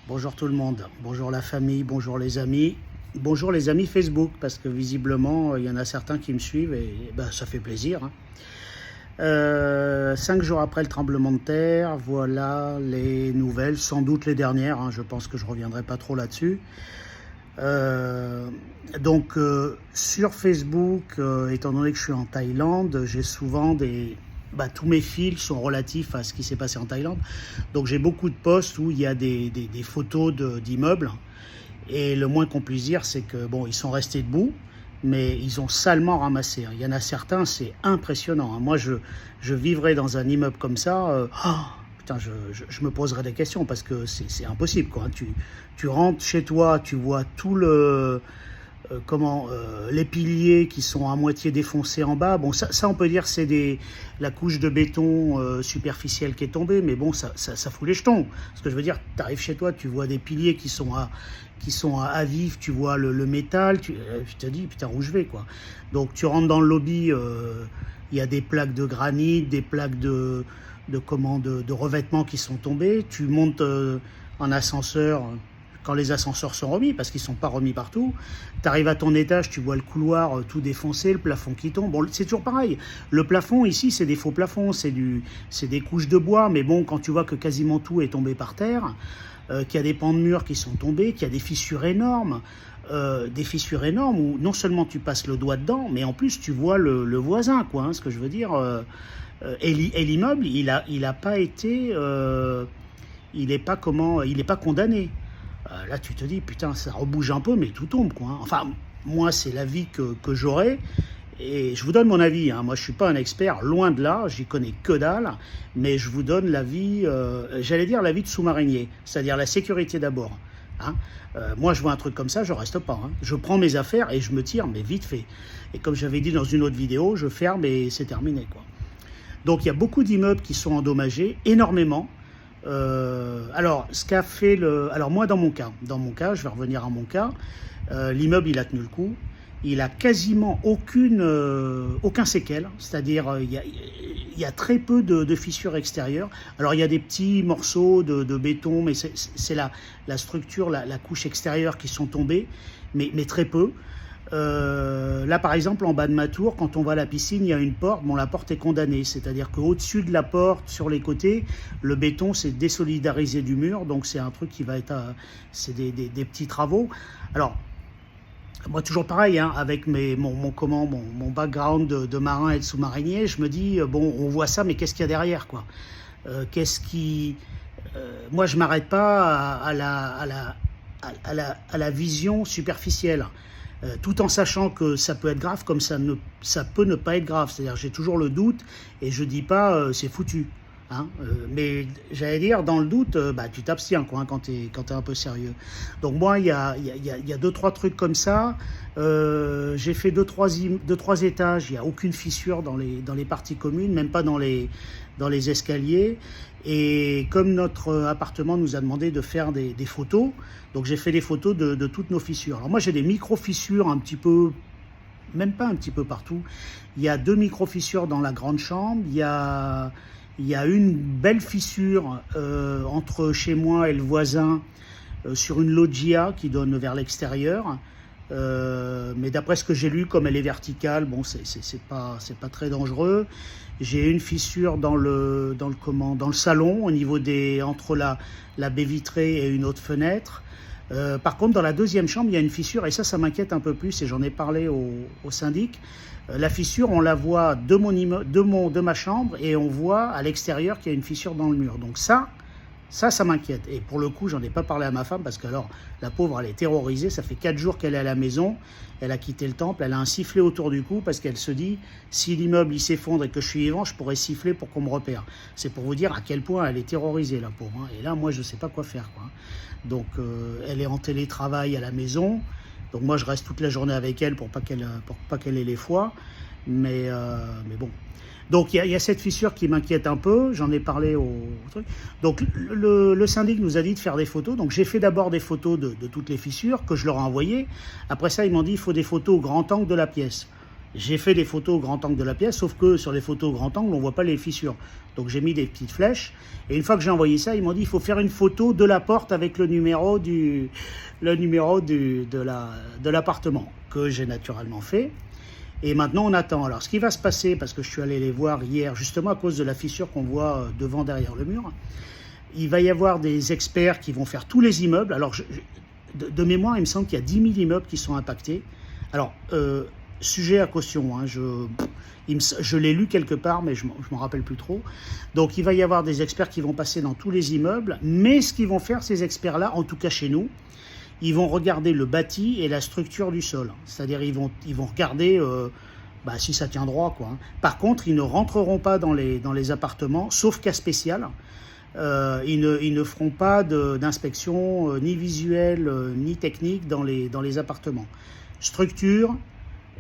Bonjour tout le monde, bonjour la famille, bonjour les amis Facebook, parce que visiblement il y en a certains qui me suivent et ben, ça fait plaisir. 5 jours après le tremblement de terre, voilà les nouvelles, sans doute les dernières, je pense que je ne reviendrai pas trop là-dessus. Sur Facebook, étant donné que je suis en Thaïlande, j'ai souvent tous mes fils sont relatifs à ce qui s'est passé en Thaïlande. Donc j'ai beaucoup de posts où il y a des photos d'immeubles. Et le moins qu'on puisse dire, c'est que bon, ils sont restés debout, mais ils ont salement ramassé. Il y en a certains, c'est impressionnant. Moi, je vivrais dans un immeuble comme ça. Putain, je me poserais des questions parce que c'est impossible, quoi. Tu rentres chez toi, tu vois tout les piliers qui sont à moitié défoncés en bas. Bon, ça on peut dire c'est la couche de béton superficielle qui est tombée, mais bon, ça fout les jetons. Ce que je veux dire, tu arrives chez toi, tu vois des piliers qui sont à vif, tu vois le métal, tu te dis, putain, où je vais, quoi. Donc tu rentres dans le lobby, il y a des plaques de granit, des plaques de revêtement qui sont tombées. Tu montes en ascenseur quand les ascenseurs sont remis, parce qu'ils ne sont pas remis partout. Tu arrives à ton étage, tu vois le couloir tout défoncé, le plafond qui tombe. Bon, c'est toujours pareil. Le plafond, ici, c'est des faux plafonds, c'est des couches de bois, mais bon, quand tu vois que quasiment tout est tombé par terre, qu'il y a des pans de murs qui sont tombés, qu'il y a des fissures énormes où non seulement tu passes le doigt dedans, mais en plus tu vois le voisin, quoi, ce que je veux dire. Et l'immeuble, il a pas été, il est pas condamné. Là, tu te dis, putain, ça rebouge un peu, mais tout tombe, quoi. Enfin, moi, c'est l'avis que j'aurais. Et je vous donne mon avis. Moi, je ne suis pas un expert, loin de là. J'y connais que dalle. Mais je vous donne l'avis, j'allais dire l'avis de sous-marinier. C'est-à-dire la sécurité d'abord. Moi, je vois un truc comme ça, je ne reste pas. Je prends mes affaires et je me tire, mais vite fait. Et comme j'avais dit dans une autre vidéo, je ferme et c'est terminé, quoi. Donc, il y a beaucoup d'immeubles qui sont endommagés, énormément. Alors, ce qu'a fait alors moi, dans mon cas, je vais revenir à mon cas, l'immeuble, il a tenu le coup. Il a quasiment aucun séquelle, c'est-à-dire il y a très peu de fissures extérieures. Alors, il y a des petits morceaux de béton, mais c'est la structure, la couche extérieure qui sont tombés, mais très peu. Là, par exemple, en bas de ma tour, quand on va à la piscine, il y a une porte. Bon, la porte est condamnée, c'est-à-dire qu'au-dessus de la porte, sur les côtés, le béton s'est désolidarisé du mur. Donc, c'est un truc qui va être, c'est des petits travaux. Alors, moi, toujours pareil, avec mon background de marin et de sous-marinier, je me dis, bon, on voit ça, mais qu'est-ce qu'il y a derrière, quoi. Moi, je m'arrête pas à la vision superficielle. Tout en sachant que ça peut être grave comme ça peut ne pas être grave. C'est-à-dire j'ai toujours le doute et je dis pas c'est foutu. Mais j'allais dire, dans le doute, tu t'abstiens, quoi, quand tu es un peu sérieux. Donc moi, il y a 2-3 trucs comme ça. J'ai fait 2-3 étages, il n'y a aucune fissure dans les parties communes, même pas dans les escaliers. Et comme notre appartement nous a demandé de faire des photos, donc j'ai fait des photos de toutes nos fissures. Alors moi, j'ai des micro-fissures un petit peu, même pas un petit peu partout. Il y a 2 micro-fissures dans la grande chambre. Il y a une belle fissure entre chez moi et le voisin sur une loggia qui donne vers l'extérieur. Mais d'après ce que j'ai lu, comme elle est verticale, bon, c'est pas très dangereux. J'ai une fissure dans le salon, au niveau entre la baie vitrée et une autre fenêtre. Par contre, dans la deuxième chambre, il y a une fissure, et ça m'inquiète un peu plus, et j'en ai parlé au syndic. La fissure, on la voit de ma chambre, et on voit à l'extérieur qu'il y a une fissure dans le mur. Donc ça m'inquiète. Et pour le coup, j'en ai pas parlé à ma femme, parce que alors, la pauvre, elle est terrorisée. Ça fait 4 jours qu'elle est à la maison. Elle a quitté le temple. Elle a un sifflet autour du cou, parce qu'elle se dit, si l'immeuble il s'effondre et que je suis vivant, je pourrais siffler pour qu'on me repère. C'est pour vous dire à quel point elle est terrorisée, la pauvre. Et là, moi, je sais pas quoi faire, quoi. Donc, elle est en télétravail à la maison. Donc, moi, je reste toute la journée avec elle pour pas qu'elle ait les foies. Mais bon. Donc il y a cette fissure qui m'inquiète un peu, j'en ai parlé au truc. Donc le syndic nous a dit de faire des photos, donc j'ai fait d'abord des photos de, toutes les fissures que je leur ai envoyées. Après ça, ils m'ont dit il faut des photos au grand angle de la pièce. J'ai fait des photos au grand angle de la pièce, sauf que sur les photos au grand angle, on ne voit pas les fissures. Donc j'ai mis des petites flèches. Et une fois que j'ai envoyé ça, ils m'ont dit il faut faire une photo de la porte avec le numéro de l'appartement, que j'ai naturellement fait. Et maintenant, on attend. Alors, ce qui va se passer, parce que je suis allé les voir hier, justement à cause de la fissure qu'on voit devant, derrière le mur, il va y avoir des experts qui vont faire tous les immeubles. Alors, de mémoire, il me semble qu'il y a 10 000 immeubles qui sont impactés. Alors, sujet à caution, hein, je l'ai lu quelque part, mais je ne m'en rappelle plus trop. Donc, il va y avoir des experts qui vont passer dans tous les immeubles, mais ce qu'ils vont faire, ces experts-là, en tout cas chez nous, ils vont regarder le bâti et la structure du sol. C'est-à-dire, ils vont regarder si ça tient droit, quoi. Par contre, ils ne rentreront pas dans les appartements, sauf cas spécial. Ils ne feront pas d'inspection ni visuelle ni technique dans les appartements. Structure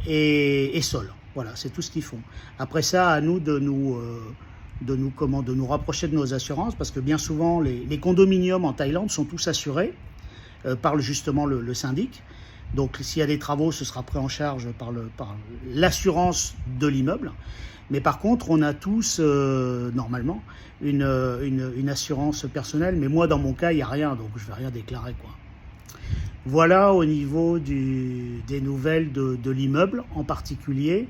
et sol. Voilà, c'est tout ce qu'ils font. Après ça, à nous de nous rapprocher de nos assurances, parce que bien souvent, les condominiums en Thaïlande sont tous assurés par justement le syndic. Donc s'il y a des travaux, ce sera pris en charge par l'assurance de l'immeuble. Mais par contre, on a tous, normalement, une assurance personnelle. Mais moi, dans mon cas, il n'y a rien, donc je ne vais rien déclarer, quoi. Voilà au niveau des nouvelles de l'immeuble en particulier.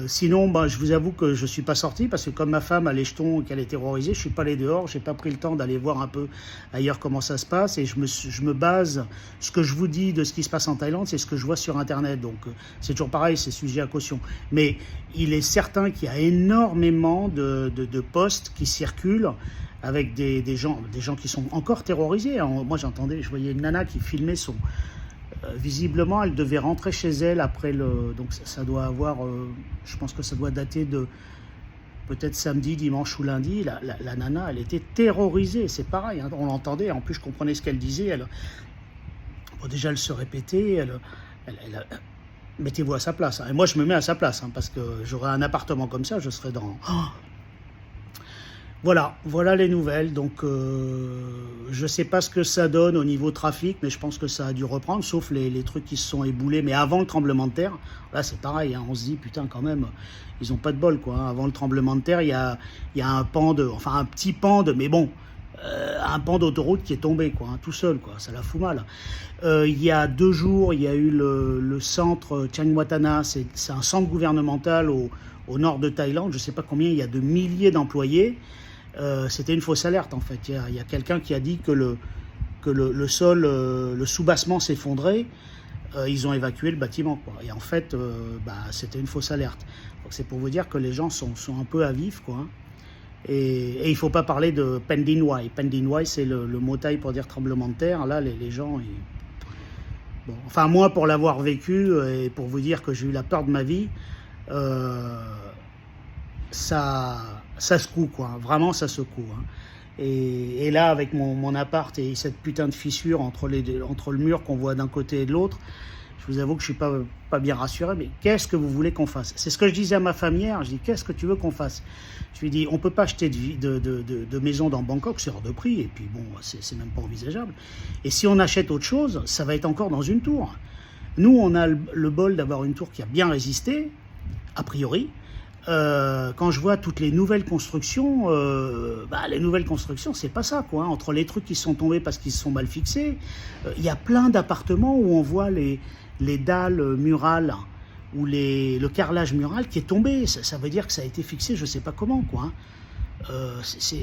Sinon, je vous avoue que je ne suis pas sorti parce que comme ma femme a les jetons et qu'elle est terrorisée, je ne suis pas allé dehors, je n'ai pas pris le temps d'aller voir un peu ailleurs comment ça se passe et je me base, ce que je vous dis de ce qui se passe en Thaïlande, c'est ce que je vois sur Internet. Donc c'est toujours pareil, c'est sujet à caution. Mais il est certain qu'il y a énormément de posts qui circulent avec des gens qui sont encore terrorisés. Moi je voyais une nana qui filmait son... visiblement, elle devait rentrer chez elle après donc ça doit avoir... je pense que ça doit dater de peut-être samedi, dimanche ou lundi. La nana, elle était terrorisée. C'est pareil, hein, on l'entendait. En plus, je comprenais ce qu'elle disait. Déjà, elle se répétait. Mettez-vous à sa place. Hein. Et moi, je me mets à sa place. Hein, parce que j'aurais un appartement comme ça, je serais dans... Voilà les nouvelles. Donc, je ne sais pas ce que ça donne au niveau trafic, mais je pense que ça a dû reprendre, sauf les trucs qui se sont éboulés. Mais avant le tremblement de terre, là, c'est pareil. Hein, on se dit, putain, quand même, ils n'ont pas de bol, quoi. Hein. Avant le tremblement de terre, il y a un petit pan mais bon, un pan d'autoroute qui est tombé, quoi, hein, tout seul, quoi. Ça la fout mal. Il y a 2 jours, il y a eu le centre Chiang Watana. C'est un centre gouvernemental au nord de Thaïlande. Je ne sais pas combien, il y a de milliers d'employés. C'était une fausse alerte en fait. Il y a quelqu'un qui a dit que le sol, le soubassement s'effondrait. Ils ont évacué le bâtiment, quoi. Et en fait, c'était une fausse alerte. Donc c'est pour vous dire que les gens sont un peu à vif, quoi. Hein. Et il ne faut pas parler de Pendinwai. Pendinwai, c'est le mot thaï pour dire tremblement de terre. Là, les gens... Bon, enfin, moi, pour l'avoir vécu et pour vous dire que j'ai eu la peur de ma vie, ça secoue, quoi. Vraiment, ça secoue. Hein. Et là, avec mon appart et cette putain de fissure entre le mur qu'on voit d'un côté et de l'autre, je vous avoue que je ne suis pas bien rassuré. Mais qu'est-ce que vous voulez qu'on fasse? C'est ce que je disais à ma femme hier. Je dis, qu'est-ce que tu veux qu'on fasse? Je lui dis, on ne peut pas acheter de maison dans Bangkok, c'est hors de prix. Et puis bon, c'est même pas envisageable. Et si on achète autre chose, ça va être encore dans une tour. Nous, on a le bol d'avoir une tour qui a bien résisté, a priori. Quand je vois toutes les nouvelles constructions, c'est pas ça, quoi. Hein. Entre les trucs qui sont tombés parce qu'ils se sont mal fixés, il y a plein d'appartements où on voit les dalles murales ou le carrelage mural qui est tombé. Ça veut dire que ça a été fixé, je sais pas comment, quoi. Hein.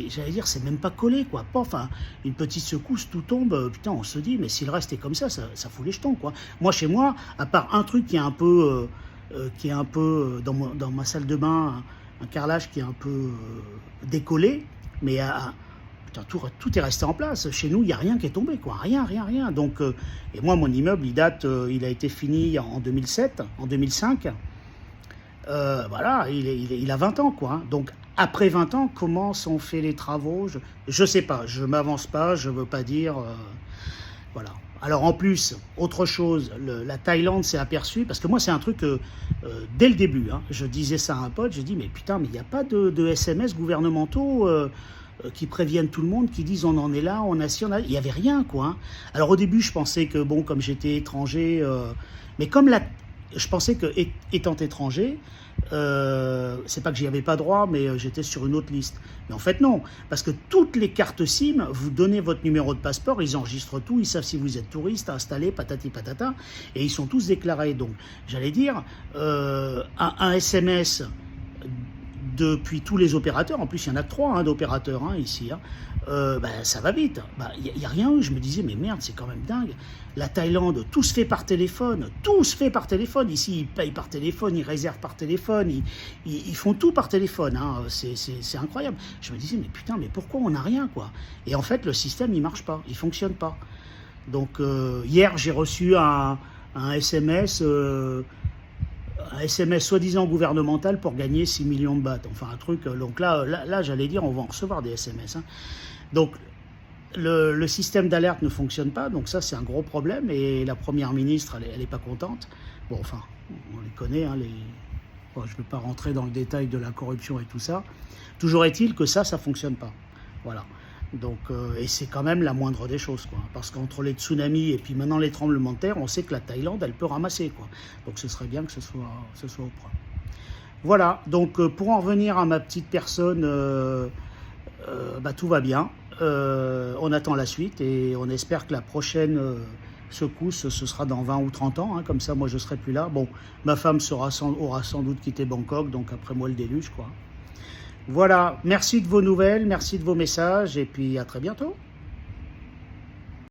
J'allais dire, c'est même pas collé, quoi. Enfin, une petite secousse, tout tombe. Putain, on se dit, mais si le reste est comme ça fout les jetons, quoi. Moi, chez moi, à part un truc qui est un peu dans ma salle de bain, un carrelage qui est un peu décollé, mais putain, tout est resté en place. Chez nous, il n'y a rien qui est tombé, quoi. Rien. Donc, et moi, mon immeuble, il a été fini en 2007, en 2005. Voilà, il a 20 ans, quoi. Hein. Donc, après 20 ans, comment sont faits les travaux? Je sais pas, je m'avance pas, je veux pas dire... voilà. Alors en plus, autre chose, la Thaïlande s'est aperçue, parce que moi c'est un truc, dès le début, hein, je disais ça à un pote, je dis mais putain, mais il n'y a pas de SMS gouvernementaux qui préviennent tout le monde, qui disent on en est là, on a ci, on a... Il n'y avait rien, quoi. Hein. Alors au début, je pensais que, bon, comme j'étais étranger, mais comme je pensais que, étant étranger, c'est pas que j'y avais pas droit, mais j'étais sur une autre liste. Mais en fait, non. Parce que toutes les cartes SIM, vous donnez votre numéro de passeport, ils enregistrent tout, ils savent si vous êtes touriste, installé, patati patata, et ils sont tous déclarés. Donc, j'allais dire, un SMS depuis tous les opérateurs, en plus il y en a que 3 d'opérateurs ici, ça va vite. Il n'y a rien eu, je me disais, mais merde, c'est quand même dingue. La Thaïlande, tout se fait par téléphone, tout se fait par téléphone. Ici, ils payent par téléphone, ils réservent par téléphone, ils font tout par téléphone. C'est incroyable. Je me disais, mais putain, mais pourquoi on n'a rien, quoi? Et en fait, le système, il marche pas, il fonctionne pas. Donc, hier, j'ai reçu un SMS. Un SMS soi-disant gouvernemental pour gagner 6 millions de bahts. Enfin, un truc. Donc là j'allais dire, on va en recevoir des SMS. Donc, le système d'alerte ne fonctionne pas. Donc, ça, c'est un gros problème. Et la première ministre, elle n'est pas contente. Bon, enfin, on les connaît. Bon, je ne vais pas rentrer dans le détail de la corruption et tout ça. Toujours est-il que ça ne fonctionne pas. Voilà. Donc, et c'est quand même la moindre des choses, quoi. Parce qu'entre les tsunamis et puis maintenant les tremblements de terre, on sait que la Thaïlande, elle peut ramasser, quoi. Donc, ce serait bien que ce soit au point. Voilà. Donc, pour en revenir à ma petite personne, tout va bien. On attend la suite et on espère que la prochaine secousse, ce sera dans 20 ou 30 ans. Comme ça, moi, je ne serai plus là. Bon, ma femme aura sans doute quitté Bangkok, donc après moi, le déluge, quoi. Voilà, merci de vos nouvelles, merci de vos messages, et puis à très bientôt.